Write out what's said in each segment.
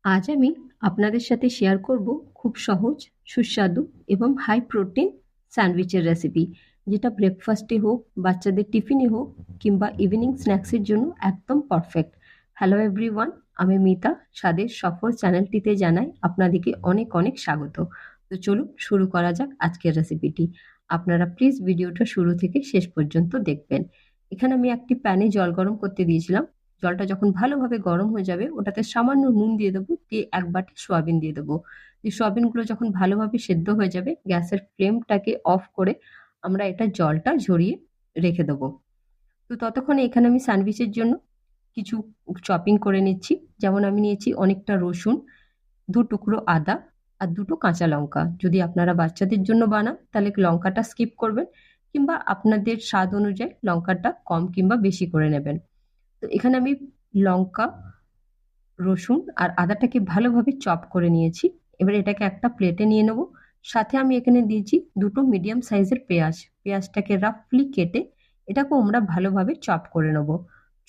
আজ আমি আপনাদের সাথে শেয়ার করব খুব সহজ, সুস্বাদু এবং হাই প্রোটিন স্যান্ডউইচের রেসিপি, যেটা ব্রেকফাস্টে হোক, বাচ্চাদের টিফিনে হোক কিংবা ইভিনিং স্ন্যাক্সের জন্য একদম পারফেক্ট। হ্যালো এভরিওয়ান, আমি মিতা। স্বাদের সফর চ্যানেলটিতে জানাই আপনাদেরকে অনেক অনেক স্বাগত। তো চলুন শুরু করা যাক আজকের রেসিপিটি। আপনারা প্লিজ ভিডিওটা শুরু থেকে শেষ পর্যন্ত দেখবেন। এখানে আমি একটি প্যানে জল গরম করতে দিয়েছিলাম। জলটা যখন ভালোভাবে গরম হয়ে যাবে ওটাতে সামান্য নুন দিয়ে দেবো, দিয়ে এক বাটি সোয়াবিন দিয়ে দেবো। এই সোয়াবিনগুলো যখন ভালোভাবে সেদ্ধ হয়ে যাবে গ্যাসের ফ্লেমটাকে অফ করে আমরা এটা জলটা ঝরিয়ে রেখে দেবো। তো ততক্ষণে এখানে আমি স্যান্ডউইচের জন্য কিছু চপিং করে নিচ্ছি। যেমন আমি নিয়েছি অনেকটা রসুন, দু টুকরো আদা আর দুটো কাঁচা লঙ্কা। যদি আপনারা বাচ্চাদের জন্য বানান তাহলে লঙ্কাটা স্কিপ করবেন, কিংবা আপনাদের স্বাদ অনুযায়ী লঙ্কাটা কম কিংবা বেশি করে নেবেন। তো এখানে আমি লঙ্কা, রসুন আর আদাটাকে ভালোভাবে চপ করে নিয়েছি। এবার এটাকে একটা প্লেটে নিয়ে নেব। সাথে আমি এখানে দিয়েছি দুটো মিডিয়াম সাইজের পেঁয়াজ। পেঁয়াজটাকে রাফলি কেটে এটাকেও আমরা ভালোভাবে চপ করে নেব।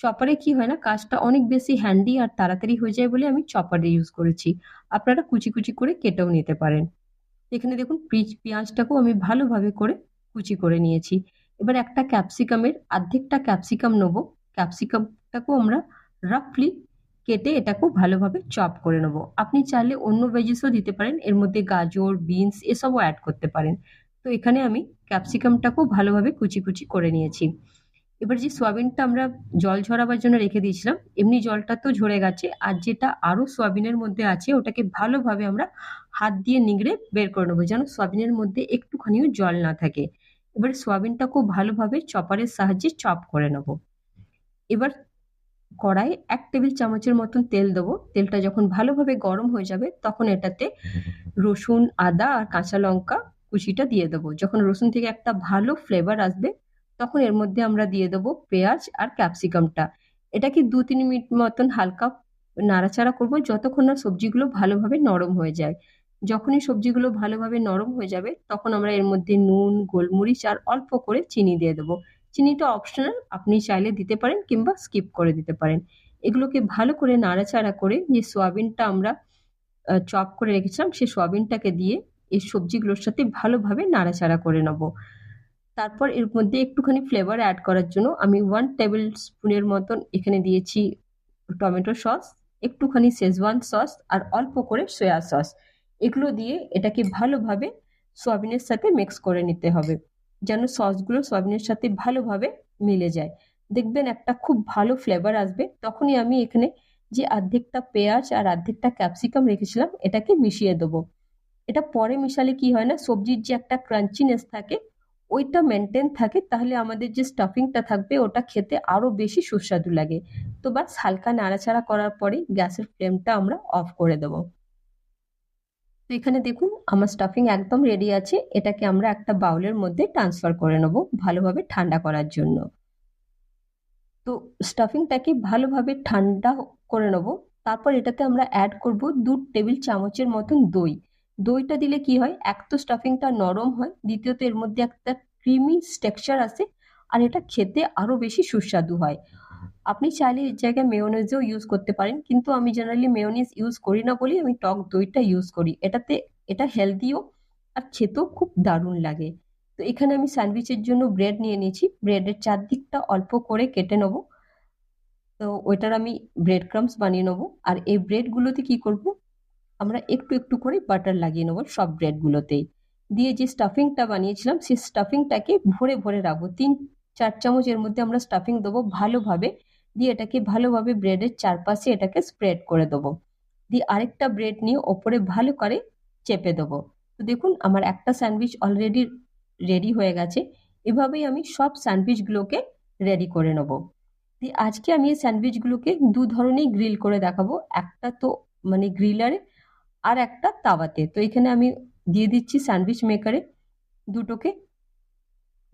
চপারে কি হয় না, কাজটা অনেক বেশি হ্যান্ডি আর তাড়াতাড়ি হয়ে যায় বলে আমি চপারে ইউজ করেছি। আপনারা কুচি কুচি করে কেটেও নিতে পারেন। এখানে দেখুন পেঁয়াজটাকেও আমি ভালোভাবে করে কুচি করে নিয়েছি। এবার একটা ক্যাপসিকামের অর্ধেকটা ক্যাপসিকাম নেবো। ক্যাপসিকামটাকেও আমরা রাফলি কেটে এটাকেও ভালোভাবে চপ করে নেবো। আপনি চাইলে অন্য ভেজিসও দিতে পারেন, এর মধ্যে গাজর, বিনস এসবও অ্যাড করতে পারেন। তো এখানে আমি ক্যাপসিকামটাকেও ভালোভাবে কুচি কুচি করে নিয়েছি। এবার যে সোয়াবিনটা আমরা জল ঝরাবার জন্য রেখে দিয়েছিলাম, এমনি জলটা তো ঝরে গেছে, আর যেটা আরো সোয়াবিনের মধ্যে আছে ওটাকে ভালোভাবে আমরা হাত দিয়ে নিংড়ে বের করে নেবো, যেন সোয়াবিনের মধ্যে একটুখানিও জল না থাকে। এবার সোয়াবিনটা খুব ভালোভাবে চপারের সাহায্যে চপ করে নেবো। এবার কড়াইয়ে 1 টেবিল চামচের মতন তেল দেবো। তেলটা যখন ভালোভাবে গরম হয়ে যাবে তখন এটাতে রসুন, আদা আর কাঁচা লঙ্কা কুচিটা দিয়ে দেবো। যখন রসুন থেকে একটা ভালো ফ্লেভার আসবে তখন এর মধ্যে আমরা দিয়ে দেবো পেঁয়াজ আর ক্যাপসিকামটা। এটাকে 2-3 মিনিট মতন হালকা নাড়াচাড়া করবো যতক্ষণ না সবজিগুলো ভালোভাবে নরম হয়ে যায়। যখনই সবজিগুলো ভালোভাবে নরম হয়ে যাবে তখন আমরা এর মধ্যে নুন, গোলমরিচ আর অল্প করে চিনি দিয়ে দেবো। চিনিটা অপশনাল, আপনি চাইলে দিতে পারেন কিংবা স্কিপ করে দিতে পারেন। এগুলোকে ভালো করে নাড়াচাড়া করে যে সোয়াবিনটা আমরা চপ করে রেখেছিলাম সেই সোয়াবিনটাকে দিয়ে এই সবজিগুলোর সাথে ভালোভাবে নাড়াচাড়া করে নেব। তারপর এর মধ্যে একটুখানি ফ্লেভার অ্যাড করার জন্য আমি 1 টেবিল স্পুনের মতন এখানে দিয়েছি টমেটো সস, একটুখানি শেজওয়ান সস আর অল্প করে সয়া সস। এগুলো দিয়ে এটাকে ভালোভাবে সোয়াবিনের সাথে মিক্স করে নিতে হবে, যেন সসগুলো সোয়াবিনের সাথে ভালোভাবে মিলে যায়। দেখবেন একটা খুব ভালো ফ্লেভার আসবে। তখনই আমি এখানে যে অর্ধেকটা পেঁয়াজ আর অর্ধেকটা ক্যাপসিকাম রেখেছিলাম এটাকে মিশিয়ে দেবো। এটা পরে মিশালে কি হয় না, সবজির যে একটা ক্রাঞ্চিনেস থাকে ওইটা মেনটেন থাকে, তাহলে আমাদের যে স্টাফিংটা থাকবে ওটা খেতে আরো বেশি সুস্বাদু লাগে। তো বাস হালকা নাড়াচাড়া করার পরে গ্যাসের ফ্লেমটা আমরা অফ করে দেবো। তো এখানে দেখুন আমার স্টাফিং একদম রেডি আছে। এটাকে আমরা একটা বাউলের মধ্যে ট্রান্সফার করে নেবো ভালোভাবে ঠান্ডা করার জন্য। তো স্টাফিংটাকে ভালোভাবে ঠান্ডা করে নেবো। তারপর এটাতে আমরা অ্যাড করব 2 টেবিল চামচের মতন দই। দইটা দিলে কি হয়, এক তো স্টাফিংটা নরম হয়, দ্বিতীয়ত এর মধ্যে একটা ক্রিমি টেক্সচার আসে, আর এটা খেতে আরো বেশি সুস্বাদু হয়। আপনি চাইলে এর জায়গায় মেয়োনেজও ইউজ করতে পারেন, কিন্তু আমি জেনারেলি মেয়োনিজ ইউজ করি না বলেই আমি টক দইটা ইউজ করি। এটা হেলদিও আর খেতেও খুব দারুণ লাগে। তো এখানে আমি স্যান্ডউইচের জন্য ব্রেড নিয়ে নিয়েছি। ব্রেডের চারদিকটা অল্প করে কেটে নেবো। তো ওইটার আমি ব্রেড ক্রামস বানিয়ে নেবো। আর এই ব্রেডগুলোতে কি করব, আমরা একটু একটু করে বাটার লাগিয়ে নেবো সব ব্রেডগুলোতেই। দিয়ে যে স্টাফিংটা বানিয়েছিলাম সেই স্টাফিংটাকে ভরে ভরে রাখবো। 3-4 চামচ এর মধ্যে আমরা স্টাফিং দেবো ভালোভাবে। দিয়ে এটাকে ভালোভাবে ব্রেডের চারপাশে এটাকে স্প্রেড করে দেবো। দিয়ে আরেকটা ব্রেড নিয়ে ওপরে ভালো করে চেপে দেবো। তো দেখুন আমার একটা স্যান্ডউইচ অলরেডি রেডি হয়ে গেছে। এভাবেই আমি সব স্যান্ডউইচগুলোকে রেডি করে নেবো। দিয়ে আজকে আমি এই স্যান্ডউইচগুলোকে দু ধরনেই গ্রিল করে দেখাবো। একটা তো মানে গ্রিলারে, আর একটা তাওয়াতে। তো এখানে আমি দিয়ে দিচ্ছি স্যান্ডউইচ মেকারে দুটোকে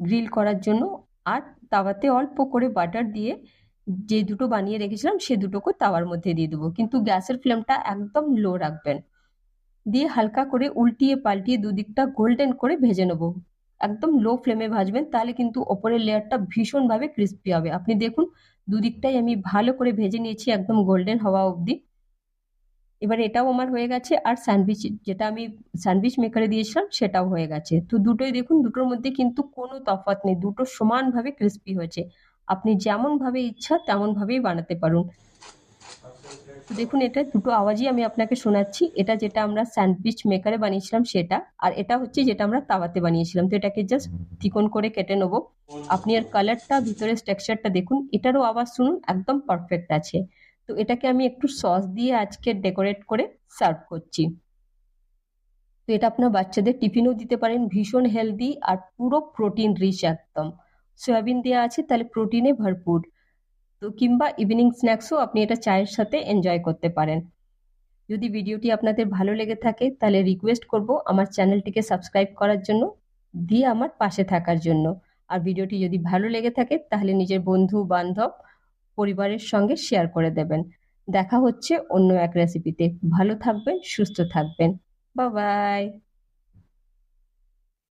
গ্রিল করার জন্য, আর তাওয়াতে অল্প করে বাটার দিয়ে যে দুটো বানিয়ে রেখেছিলাম সে দুটোকে তাওয়ার মধ্যে দিয়ে দেবো, কিন্তু গ্যাসের ফ্লেমটা একদম লো রাখবেন। দিয়ে হালকা করে উল্টিয়ে পাল্টিয়ে দুদিকটা গোল্ডেন করে ভেজে নেবো। একদম লো ফ্লেমে ভাজবেন, তাহলে কিন্তু ওপরের লেয়ারটা ভীষণভাবে ক্রিস্পি হবে। আপনি দেখুন দুদিকটাই আমি ভালো করে ভেজে নিয়েছি একদম গোল্ডেন হওয়া অবধি। এবার এটাও আমার হয়ে গেছে, আর স্যান্ডউইচ যেটা আমি স্যান্ডউইচ মেকারে দিয়েছিলাম সেটাও হয়ে গেছে। তো দুটোই দেখুন, দুটোর মধ্যে কিন্তু কোনো তফাৎ নেই, দুটো সমানভাবে ক্রিস্পি হয়েছে। আপনি যেমন ভাবে ইচ্ছা তেমন ভাবেই বানাতে পারুন। তো দেখুন, এটা দুটো আওয়াজই আমি আপনাকে শোনাচ্ছি। এটা যেটা আমরা স্যান্ডউইচ মেকারে বানিয়েছিলাম সেটা, আর এটা হচ্ছে যেটা আমরা তাওয়াতে বানিয়েছিলাম। তো এটাকে জাস্ট চিকন করে কেটে নেবো। আপনি এর কালারটা, ভিতরের টেক্সচারটা দেখুন, এটারও আওয়াজ শুনুন, একদম পারফেক্ট আছে। তো এটাকে আমি একটু সস দিয়ে আজকে ডেকোরেট করে সার্ভ করছি। তো এটা আপনার বাচ্চাদের টিফিনেও দিতে পারেন, ভীষণ হেলদি আর পুরো প্রোটিন রিচ একদম। সয়াবিন দেওয়া আছে, তাহলে প্রোটিনে ভরপুর। তো কিংবা ইভিনিং স্ন্যাক্সও আপনি এটা চায়ের সাথে এনজয় করতে পারেন। যদি ভিডিওটি আপনাদের ভালো লেগে থাকে তাহলে রিকোয়েস্ট করব আমার চ্যানেলটিকে সাবস্ক্রাইব করার জন্য, দিয়ে আমার পাশে থাকার জন্য। আর ভিডিওটি যদি ভালো লেগে থাকে তাহলে নিজের বন্ধু বান্ধব পরিবারের সঙ্গে শেয়ার করে দেবেন। দেখা হচ্ছে অন্য এক রেসিপিতে। ভালো থাকবেন, সুস্থ থাকবেন। Bye bye.